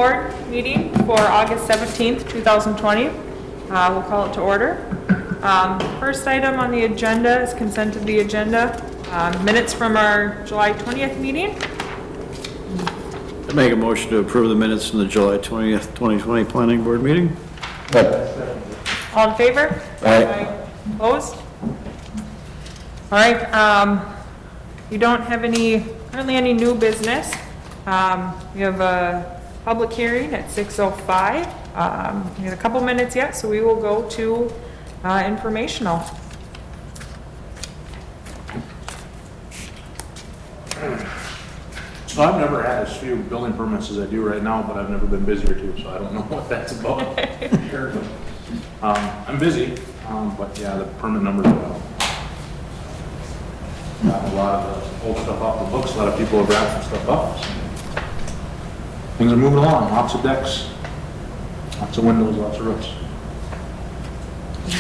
Board meeting for August 17th, 2020. We'll call it to order. First item on the agenda is consent of the agenda. Minutes from our July 20th meeting. I make a motion to approve the minutes from the July 20th, 2020 Planning Board meeting. All in favor? Aye. Opposed? All right, we don't have currently any new business. We have a public hearing at 6:05. We have a couple minutes yet, so we will go to informational. So I've never had as few building permits as I do right now, but I've never been busier too, so I don't know what that's about. I'm busy, but yeah, the permit numbers are out. Got a lot of the old stuff off the books, a lot of people have wrapped some stuff up. So things are moving along, lots of decks, lots of windows, lots of roofs.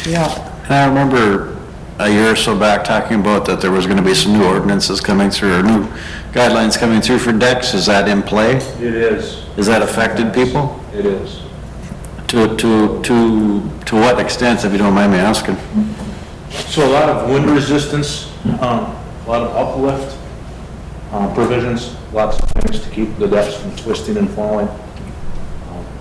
Yeah. And I remember a year or so back talking about that there was going to be some new ordinances coming through, or new guidelines coming through for decks. Is that in play? It is. Has that affected people? It is. To what extent, if you don't mind me asking? So a lot of wind resistance, a lot of uplift provisions, lots of things to keep the decks from twisting and falling.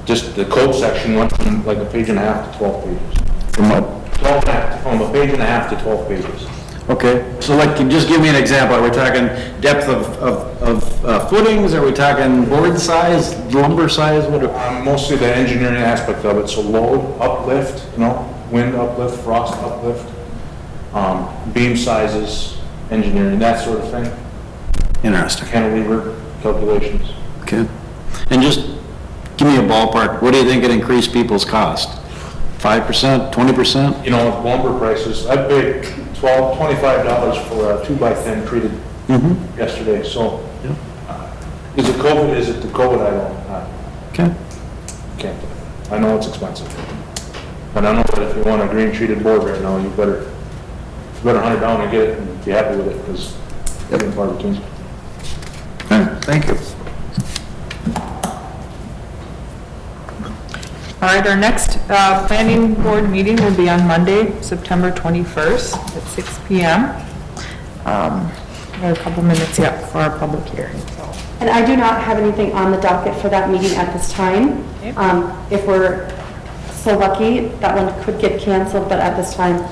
Just the code section went from like a page and a half to 12 pages. From what? 12 and a half, from a page and a half to 12 pages. Okay, so like, just give me an example. Are we talking depth of footings? Are we talking board size, lumber size? What? Mostly the engineering aspect of it, so load, uplift, wind uplift, frost uplift, beam sizes, engineering, that sort of thing. Interesting. Cantilever calculations. Okay. And just give me a ballpark. What do you think it increased people's cost? 5%, 20%? Lumber prices, I paid $25 for a 2x10 treated yesterday, so. Is it COVID? Is it the COVID? I don't know. Okay. Can't. I know it's expensive. But I know that if you want a green treated board right now, you better hunt it down and get it and be happy with it, because it's in part of the Okay, thank you. All right, our next planning board meeting will be on Monday, September 21st at 6 p.m. We have a couple minutes yet for our public hearing. So. And I do not have anything on the docket for that meeting at this time. Okay. If we're so lucky, that one could get canceled, but at this time,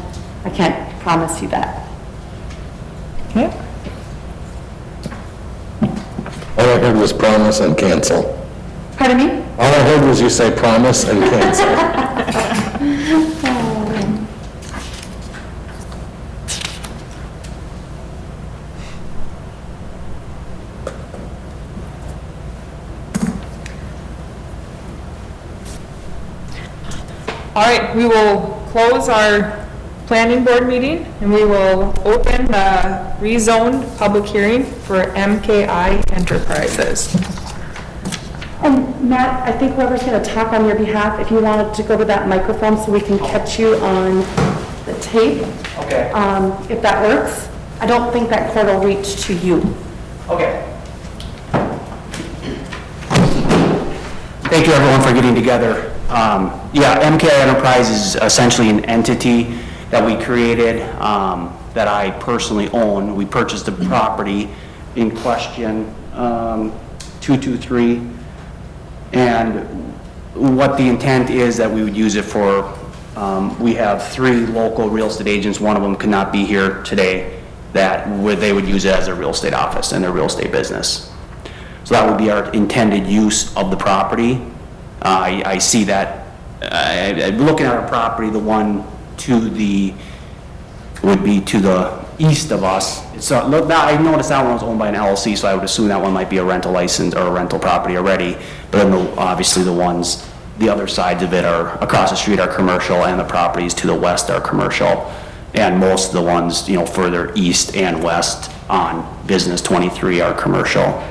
I can't promise you that. Okay. All I heard was promise and cancel. Pardon me? All I heard was you say promise and cancel. All right, we will close our planning board meeting and we will open the rezoned public hearing for MKI Enterprises. And Matt, I think whoever's going to talk on your behalf, if you wanted to go to that microphone so we can catch you on the tape. Okay. If that works. I don't think that cord will reach to you. Okay. Thank you everyone for getting together. MKI Enterprise is essentially an entity that we created that I personally own. We purchased the property in question, 223. And what the intent is that we would use it for, we have 3 local real estate agents. One of them could not be here today, they would use it as a real estate office and their real estate business. So that would be our intended use of the property. I see that, looking at our property, the one would be to the east of us. So I noticed that one was owned by an LLC, so I would assume that one might be a rental license or a rental property already. But then obviously the other sides of it are across the street are commercial, and the properties to the west are commercial. And most of the ones, further east and west on Business 23 are commercial.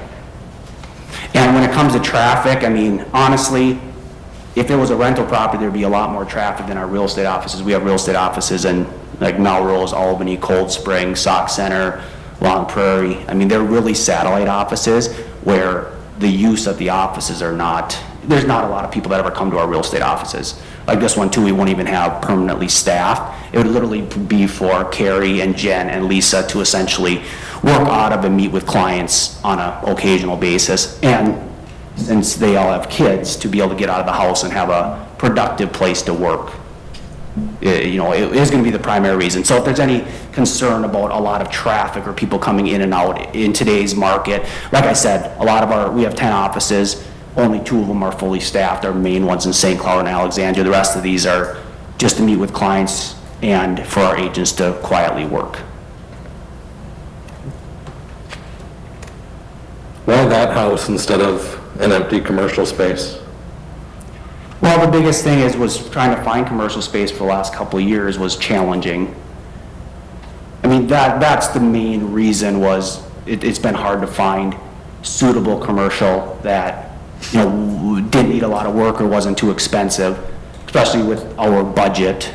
And when it comes to traffic, I mean, honestly, if it was a rental property, there'd be a lot more traffic than our real estate offices. We have real estate offices in like Melrose, Albany, Cold Spring, Sauk Center, Long Prairie. I mean, they're really satellite offices where the use of the offices are not there's not a lot of people that ever come to our real estate offices. Like this one too, we won't even have permanently staffed. It would literally be for Carrie and Jen and Lisa to essentially work out of and meet with clients on an occasional basis. And since they all have kids, to be able to get out of the house and have a productive place to work. You know, it is going to be the primary reason. So if there's any concern about a lot of traffic or people coming in and out in today's market, like I said, we have 10 offices, only 2 of them are fully staffed, our main ones in St. Cloud and Alexandria. The rest of these are just to meet with clients and for our agents to quietly work. Why that house instead of an empty commercial space? Well, the biggest thing was trying to find commercial space for the last couple of years was challenging. I mean, that's the main reason was it's been hard to find suitable commercial that, you know, didn't need a lot of work or wasn't too expensive, especially with our budget.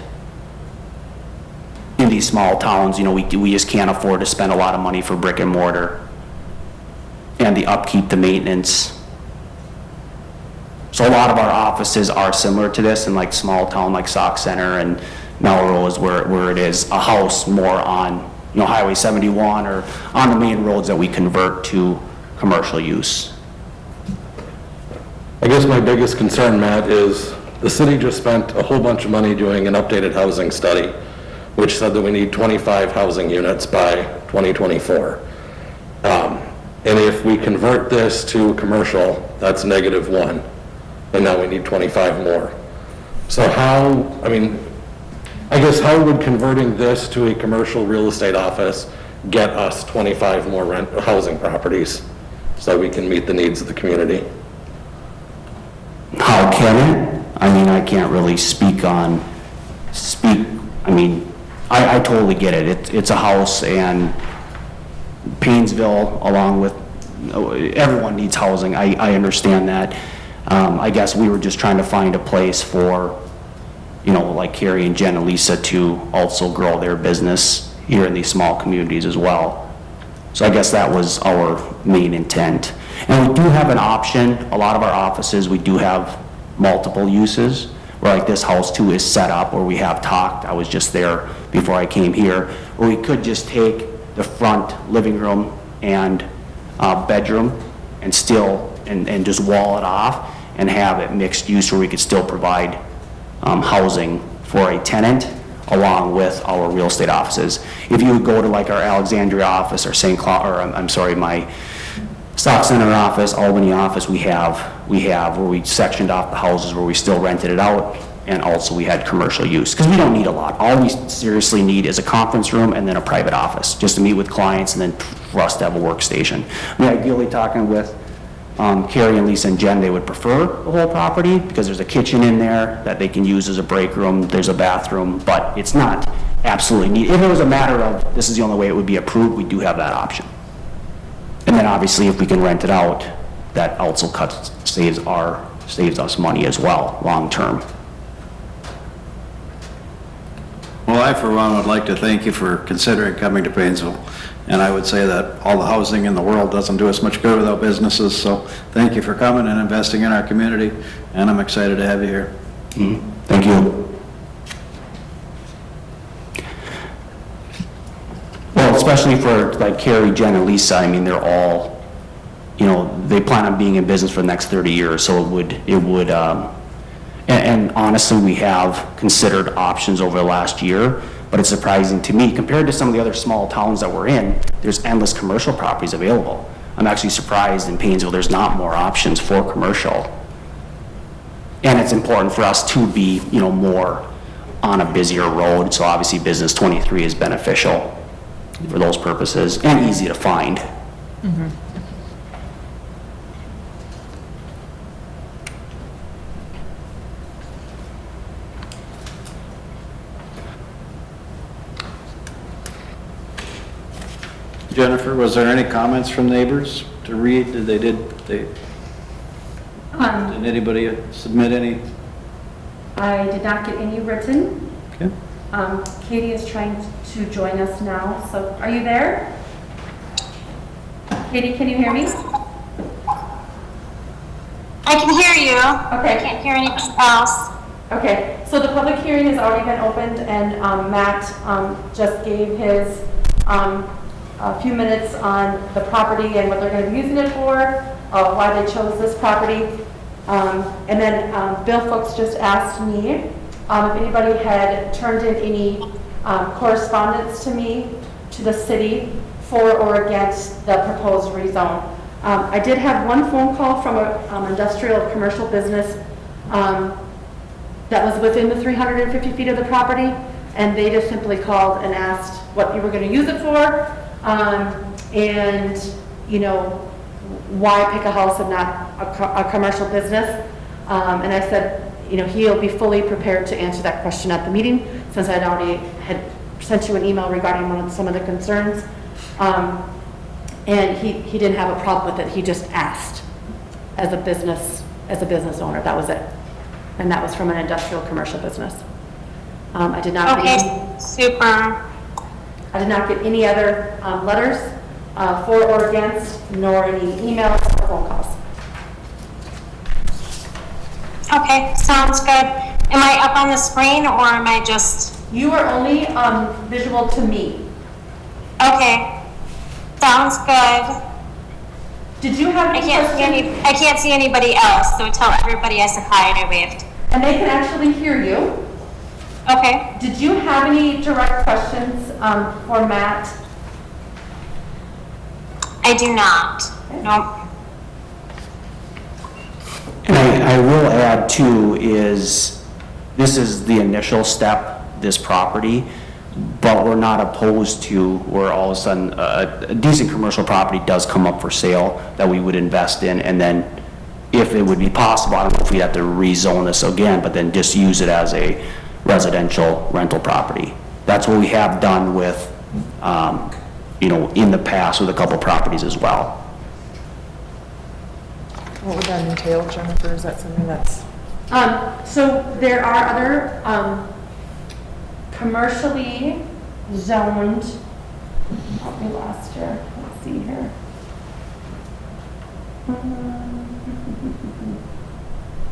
In these small towns, you know, we just can't afford to spend a lot of money for brick and mortar and the upkeep, the maintenance. So a lot of our offices are similar to this in like small town like Sauk Center and Melrose where it is a house more on, you know, Highway 71 or on the main roads that we convert to commercial use. I guess my biggest concern, Matt, is the city just spent a whole bunch of money doing an updated housing study, which said that we need 25 housing units by 2024. And if we convert this to commercial, that's -1. And now we need 25 more. So how, I mean, I guess how would converting this to a commercial real estate office get us 25 more housing properties so that we can meet the needs of the community? How can it? I mean, I can't really I mean, I totally get it. It's a house and Painesville, along with, everyone needs housing. I understand that. I guess we were just trying to find a place for, you know, like Carrie and Jen and Lisa to also grow their business here in these small communities as well. So I guess that was our main intent. And we do have an option, a lot of our offices, we do have multiple uses, where like this house too is set up, where we have talked, I was just there before I came here, where we could just take the front living room and bedroom and still, and just wall it off and have it mixed use where we could still provide housing for a tenant along with our real estate offices. If you would go to like our Alexandria office or St. Cloud, or I'm sorry, my Stock Center office, Albany office, we have where we sectioned off the houses where we still rented it out, and also we had commercial use, because we don't need a lot. All we seriously need is a conference room and then a private office, just to meet with clients and then for us to have a workstation. I mean, ideally talking with Carrie and Lisa and Jen, they would prefer the whole property because there's a kitchen in there that they can use as a break room, there's a bathroom, but it's not absolutely needed. If it was a matter of this is the only way it would be approved, we do have that option. And then obviously if we can rent it out, that also saves us money as well, long term. Well, I for one would like to thank you for considering coming to Painesville. And I would say that all the housing in the world doesn't do us much good without businesses, so thank you for coming and investing in our community, and I'm excited to have you here. Thank you. Well, especially for like Carrie, Jen, and Lisa, I mean, they're all, you know, they plan on being in business for the next 30 years, so and honestly, we have considered options over the last year, but it's surprising to me, compared to some of the other small towns that we're in, there's endless commercial properties available. I'm actually surprised in Painesville there's not more options for commercial. And it's important for us to be, you know, more on a busier road, so obviously Business 23 is beneficial for those purposes, and easy to find. Jennifer, was there any comments from neighbors to read? Did anybody submit any? I did not get any written. Okay. Katie is trying to join us now, so are you there? Katie, can you hear me? I can hear you. Okay. I can't hear anything else. Okay, so the public hearing has already been opened, and Matt just gave his a few minutes on the property and what they're going to be using it for, why they chose this property. And then Bill Fuchs just asked me if anybody had turned in any correspondence to me, to the city, for or against the proposed rezone. I did have one phone call from an industrial commercial business that was within the 350 feet of the property, and they just simply called and asked what you were going to use it for, and, you know, why pick a house and not a commercial business. And I said, you know, he'll be fully prepared to answer that question at the meeting, since I'd already had sent you an email regarding some of the concerns. And he didn't have a problem with it. He just asked as a business owner. That was it. And that was from an industrial commercial business. I did not get Okay, super. I did not get any other letters for or against, nor any emails or phone calls. Okay, sounds good. Am I up on the screen or am I just, You are only visual to me. okay, sounds good. Did you have I any can't see questions? I can't see anybody else, so tell everybody I said hi and I waved. And they can actually hear you. Okay. Did you have any direct questions for Matt? I do not. Nope. And I will add too, is this is the initial step, this property, but we're not opposed to where all of a sudden a decent commercial property does come up for sale that we would invest in, and then if it would be possible, I don't know if we'd have to rezone this again, but then just use it as a residential rental property. That's what we have done with, you know, in the past with a couple properties as well. What would that entail, Jennifer? Is that something that's? So there are other commercially zoned, help me last year, let's see here.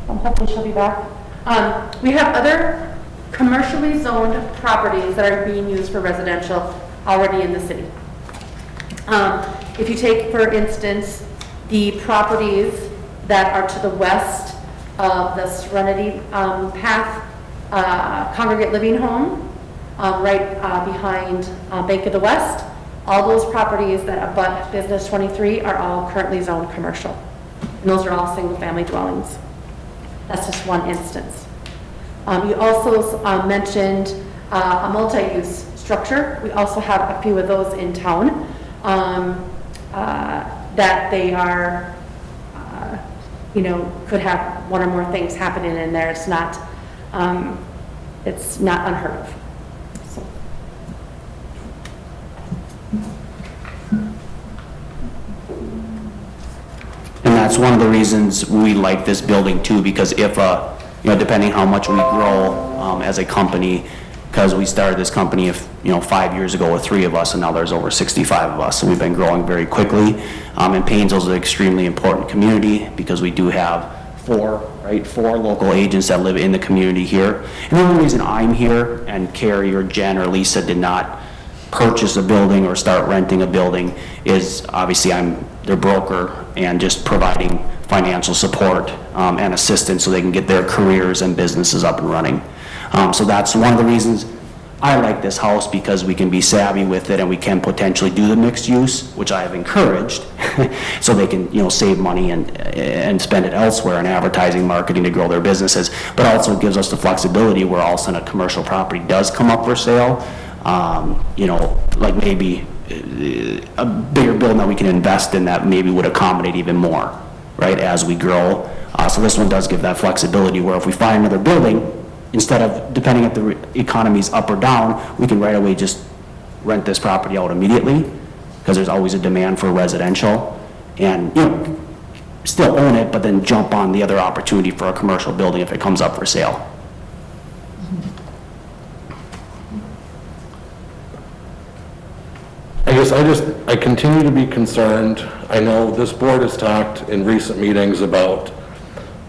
I'm hoping she'll be back. We have other commercially zoned properties that are being used for residential already in the city. If you take, for instance, the properties that are to the west of the Serenity Path Congregate Living Home, right behind Bank of the West, all those properties that abut Business 23 are all currently zoned commercial. And those are all single-family dwellings. That's just one instance. You also mentioned a multi-use structure. We also have a few of those in town that they are, you know, could have one or more things happening in there. It's not unheard of. So. And that's one of the reasons we like this building too, because if, you know, depending how much we grow as a company, because we started this company, 5 years ago with 3 of us, and now there's over 65 of us, so we've been growing very quickly. And Painesville's an extremely important community because we do have 4 local agents that live in the community here. And the only reason I'm here and Carrie or Jen or Lisa did not purchase a building or start renting a building is obviously I'm their broker and just providing financial support and assistance so they can get their careers and businesses up and running. So that's one of the reasons I like this house, because we can be savvy with it and we can potentially do the mixed use, which I have encouraged, so they can, save money and spend it elsewhere in advertising, marketing to grow their businesses, but also gives us the flexibility where all of a sudden a commercial property does come up for sale, like maybe a bigger building that we can invest in that maybe would accommodate even more, right, as we grow. So this one does give that flexibility where if we find another building, instead of depending if the economy's up or down, we can right away just rent this property out immediately, because there's always a demand for residential, and, still own it, but then jump on the other opportunity for a commercial building if it comes up for sale. I continue to be concerned. I know this board has talked in recent meetings about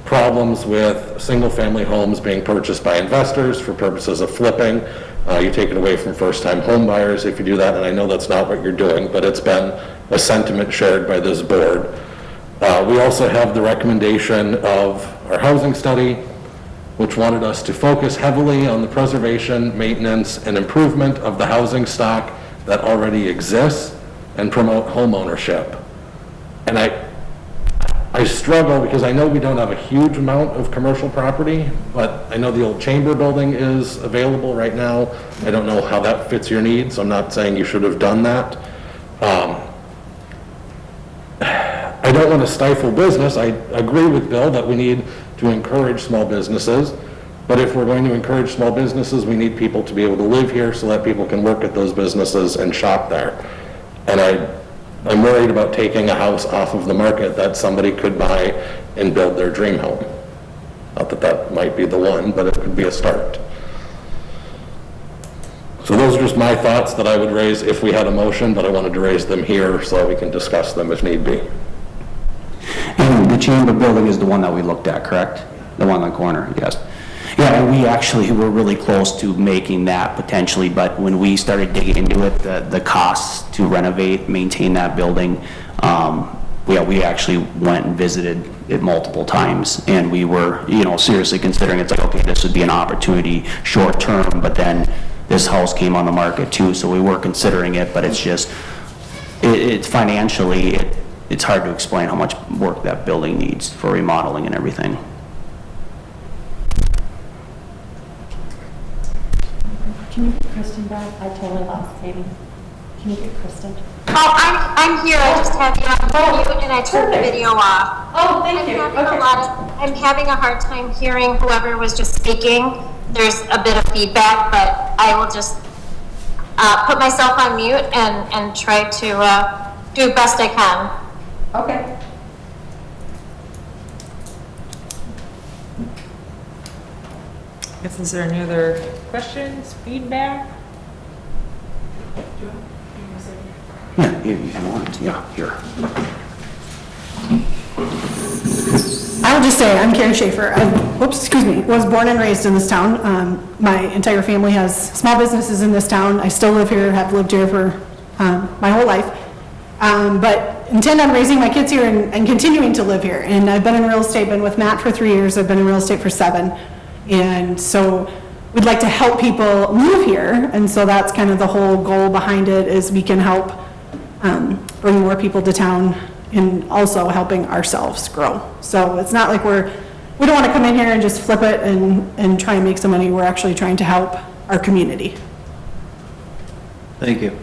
problems with single-family homes being purchased by investors for purposes of flipping. You take it away from first-time home buyers if you do that, and I know that's not what you're doing, but it's been a sentiment shared by this board. We also have the recommendation of our housing study, which wanted us to focus heavily on the preservation, maintenance, and improvement of the housing stock that already exists and promote home ownership. And I struggle because I know we don't have a huge amount of commercial property, but I know the old chamber building is available right now. I don't know how that fits your needs. I'm not saying you should have done that. I don't want to stifle business. I agree with Bill that we need to encourage small businesses, but if we're going to encourage small businesses, we need people to be able to live here so that people can work at those businesses and shop there. And I'm worried about taking a house off of the market that somebody could buy and build their dream home. Not that that might be the one, but it could be a start. So those are just my thoughts that I would raise if we had a motion, but I wanted to raise them here so that we can discuss them if need be. And the chamber building is the one that we looked at, correct? The one on the corner, yes. Yeah, and we actually were really close to making that potentially, but when we started digging into it, the costs to renovate, maintain that building, we actually went and visited it multiple times, and we were, seriously considering it's like, okay, this would be an opportunity short term, but then this house came on the market too, so we were considering it, but it's just, it's financially, it's hard to explain how much work that building needs for remodeling and everything. Can you get Kristen back? I totally lost Sadie. Can you get Kristen? Oh, I'm here. I just have you on mute and I turned the video off. Oh, thank you. I'm having a hard time hearing whoever was just speaking. There's a bit of feedback, but I will just put myself on mute and try to do the best I can. Okay. Is there any other questions, feedback? Yeah, if you want, yeah, here. I'll just say, I'm Karen Schaefer. Was born and raised in this town. My entire family has small businesses in this town. I still live here, have lived here for my whole life. But intend on raising my kids here and continuing to live here. And I've been in real estate, been with Matt for 3 years. I've been in real estate for 7. And so we'd like to help people move here. And so that's kind of the whole goal behind it, is we can help bring more people to town and also helping ourselves grow. So it's not like we don't want to come in here and just flip it and try and make some money. We're actually trying to help our community. Thank you.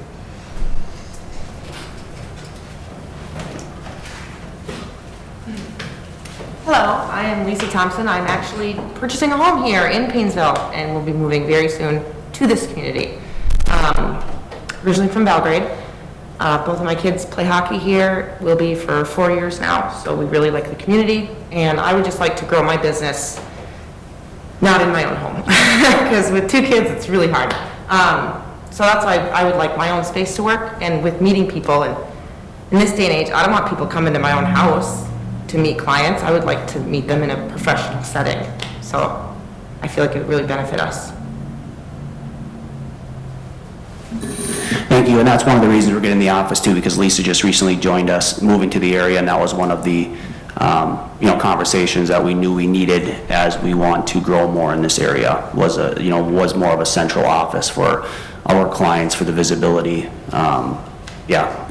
Hello, I am Lisa Thompson. I'm actually purchasing a home here in Painesville and will be moving very soon to this community. Originally from Belgrade. Both of my kids play hockey here, will be for 4 years now, so we really like the community, and I would just like to grow my business not in my own home, because with 2 kids, it's really hard. So that's why I would like my own space to work, and with meeting people, and in this day and age, I don't want people coming to my own house to meet clients. I would like to meet them in a professional setting, so I feel like it would really benefit us. Thank you, and that's one of the reasons we're getting the office too, because Lisa just recently joined us, moving to the area, and that was one of the, conversations that we knew we needed as we want to grow more in this area, was more of a central office for our clients, for the visibility, yeah.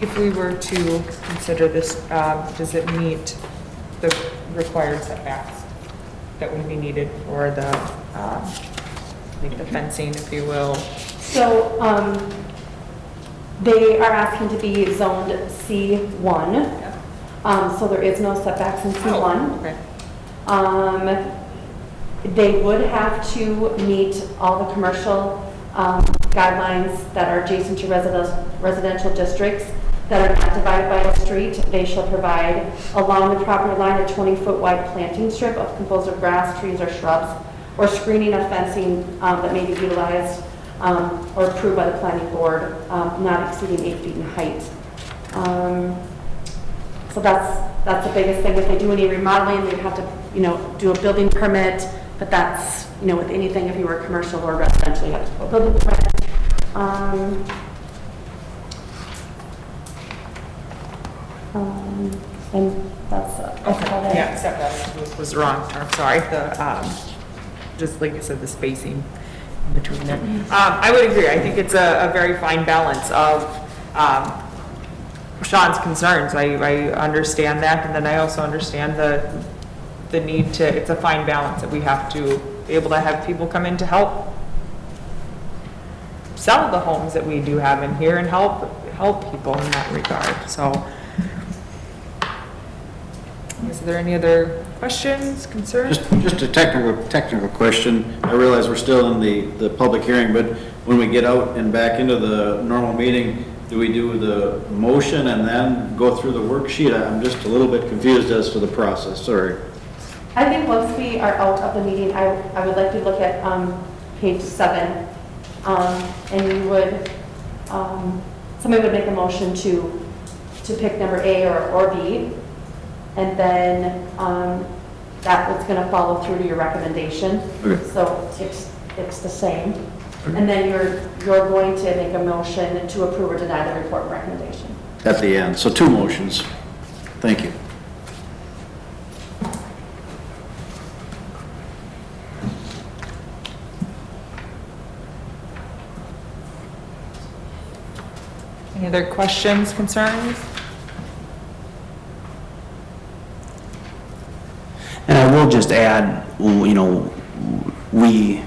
If we were to consider this, does it meet the required setbacks that would be needed for the, like the fencing, if you will? So, they are asking to be zoned C1. So there is no setbacks in C1. Okay. They would have to meet all the commercial guidelines that are adjacent to residential districts that are not divided by a street. They shall provide along the property line a 20-foot wide planting strip composed of grass, trees, or shrubs, or screening of fencing that may be utilized or approved by the planning board, not exceeding 8 feet in height. So that's the biggest thing. If they do any remodeling, they'd have to, do a building permit, but that's, with anything, if you were commercial or residential, you have to do a building permit. And that's about it. Yeah, except that was the wrong term, sorry, just like you said, the spacing in between there. I would agree, I think it's a very fine balance of, Sean's concerns, I understand that, and then I also understand the need to, it's a fine balance that we have to be able to have people come in to help sell the homes that we do have in here and help people in that regard, so. Is there any other questions, concerns? Just a technical question. I realize we're still in the public hearing, but when we get out and back into the normal meeting, do we do the motion and then go through the worksheet? I'm just a little bit confused as to the process, sorry. I think once we are out of the meeting, I would like to look at page 7, and you would, somebody would make a motion to pick number A or B, and then that was going to follow through to your recommendation. Okay. So it's the same. And then you're going to make a motion to approve or deny the report and recommendation. At the end, so 2 motions. Thank you. Any other questions, concerns? And I will just add, we,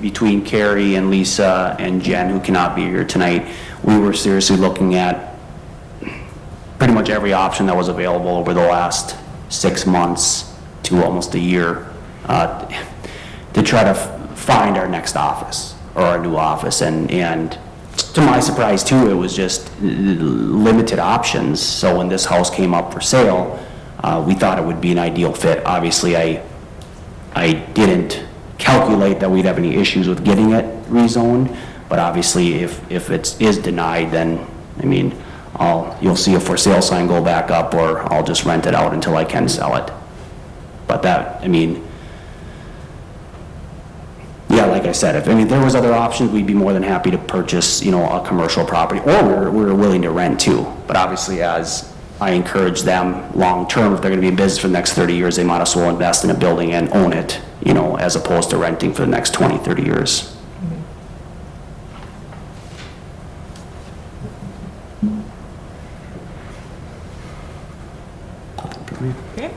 between Carrie and Lisa and Jen, who cannot be here tonight, we were seriously looking at pretty much every option that was available over the last 6 months to almost a year to try to find our next office or our new office. And to my surprise too, it was just limited options. So when this house came up for sale, we thought it would be an ideal fit. Obviously, I didn't calculate that we'd have any issues with getting it rezoned, but obviously if it is denied, then, you'll see a for sale sign go back up, or I'll just rent it out until I can sell it. But that, yeah, like I said, if there was other options, we'd be more than happy to purchase, a commercial property, or we're willing to rent too. But obviously, as I encourage them long-term, if they're gonna be in business for the next 30 years, they might as well invest in a building and own it, as opposed to renting for the next 20, 30 years. Okay.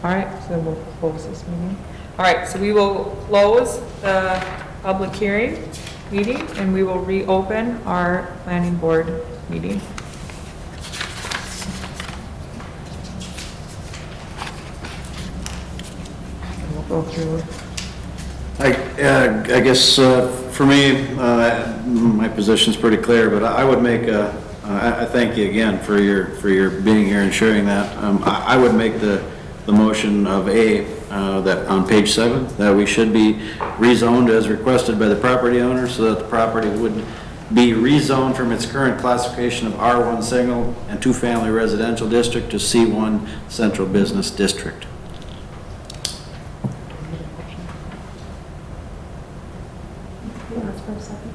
All right, so we'll close this meeting. All right, so we will close the public hearing meeting, and we will reopen our planning board meeting. And we'll go through. I guess for me, my position's pretty clear, but I would make I thank you again for your being here and sharing that. I would make the motion of A, that on page 7, that we should be rezoned as requested by the property owner, so that the property would be rezoned from its current classification of R1 single and 2-family residential district to C1 central business district.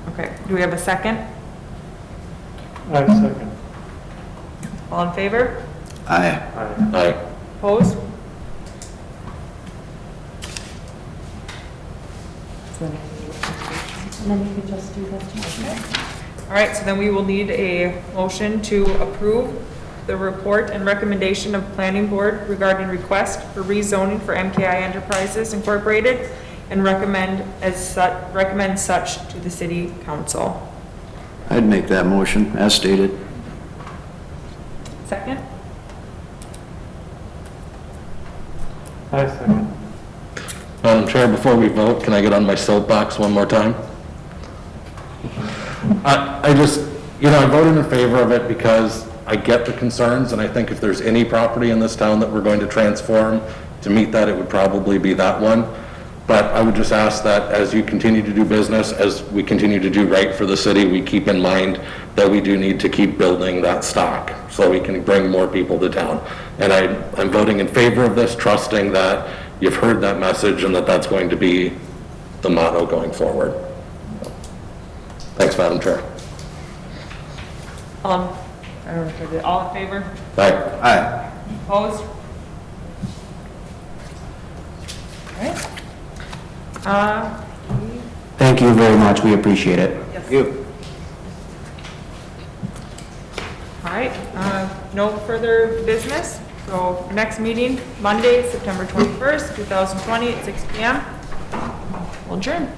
Okay, do we have a second? I second. All in favor? Aye. Aye. Opposed? And then you could just do this. All right, so then we will need a motion to approve the report and recommendation of planning board regarding request for rezoning for MKI Enterprises Incorporated, and recommend such to the city council. I'd make that motion as stated. Second? I second. Madam Chair, before we vote, can I get on my soapbox one more time? I just, I voted in favor of it because I get the concerns, and I think if there's any property in this town that we're going to transform to meet that, it would probably be that one. But I would just ask that as you continue to do business, as we continue to do right for the city, we keep in mind that we do need to keep building that stock so we can bring more people to town. And I'm voting in favor of this, trusting that you've heard that message and that that's going to be the motto going forward. Thanks, Madam Chair. I don't know if I did, all in favor? Bye. Aye. Opposed? All right. Thank you very much, we appreciate it. You. All right, no further business. So next meeting, Monday, September 21st, 2020 at 6 PM. We'll adjourn.